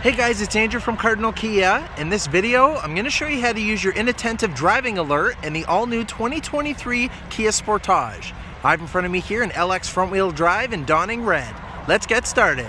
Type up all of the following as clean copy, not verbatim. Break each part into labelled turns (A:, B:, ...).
A: Hey guys, it's Andrew from Cardinal Kia. In this video, I'm going to show you how to use your Inattentive Driving Alert in the all-new 2023 Kia Sportage. I have in front of me here an LX front-wheel drive in dawning red. Let's get started.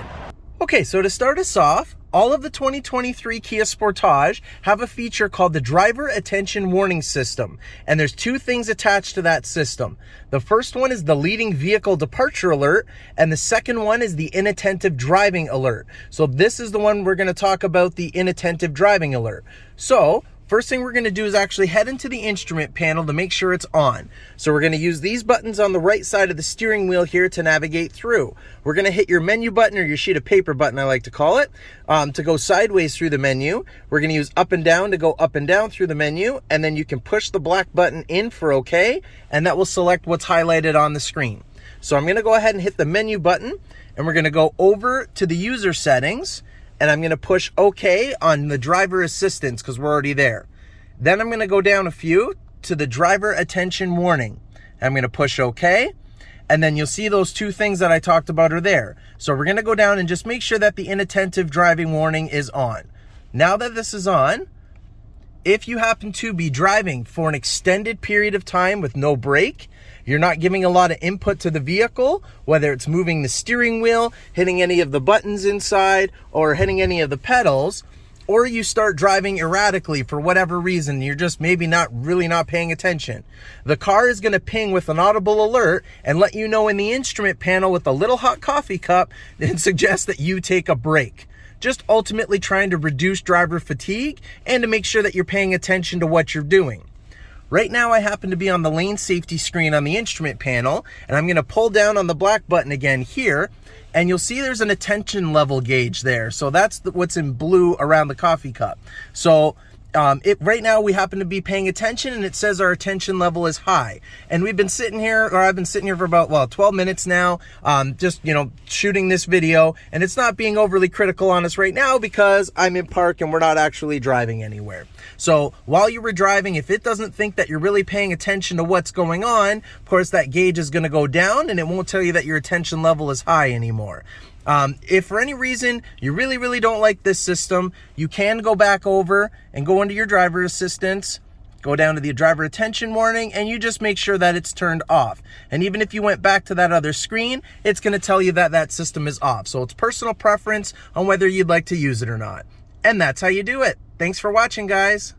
A: Okay, so to start us off, all of the 2023 Kia Sportage have a feature called the Driver Attention Warning System, and there's two things attached to that system. The first one is the Leading Vehicle Departure Alert, and the second one is the Inattentive Driving Alert. So this is the one we're going to talk about, the Inattentive Driving Alert. So first thing we're going to do is actually head into the instrument panel to make sure it's on. So we're going to use these buttons on the right side of the steering wheel here to navigate through. We're going to hit your menu button, or your sheet of paper button I like to call it, to go sideways through the menu. We're going to use up and down to go up and down through the menu, and then you can push the black button in for OK, and that will select what's highlighted on the screen. So I'm going to go ahead and hit the menu button, and we're going to go over to the user settings, and I'm going to push OK on the driver assistance because we're already there. Then I'm going to go down a few to the driver attention warning. I'm going to push OK, and then you'll see those two things that I talked about are there. So we're going to go down and just make sure that the inattentive driving warning is on. Now that this is on, if you happen to be driving for an extended period of time with no brake, you're not giving a lot of input to the vehicle, whether it's moving the steering wheel, hitting any of the buttons inside, or hitting any of the pedals, or you start driving erratically for whatever reason, you're just maybe really not paying attention. The car is going to ping with an audible alert and let you know in the instrument panel with a little hot coffee cup and suggest that you take a break. Just ultimately trying to reduce driver fatigue and to make sure that you're paying attention to what you're doing. Right now I happen to be on the lane safety screen on the instrument panel, and I'm going to pull down on the black button again here, and you'll see there's an attention level gauge there. So that's what's in blue around the coffee cup. So right now we happen to be paying attention, and it says our attention level is high. And we've been sitting here, or I've been sitting here for about, 12 minutes now, just, shooting this video, and it's not being overly critical on us right now because I'm in park and we're not actually driving anywhere. So while you were driving, if it doesn't think that you're really paying attention to what's going on, of course that gauge is going to go down and it won't tell you that your attention level is high anymore. If for any reason you really don't like this system, you can go back over and go into your driver assistance, go down to the driver attention warning, and you just make sure that it's turned off. And even if you went back to that other screen, it's going to tell you that that system is off. So it's personal preference on whether you'd like to use it or not. And that's how you do it. Thanks for watching, guys.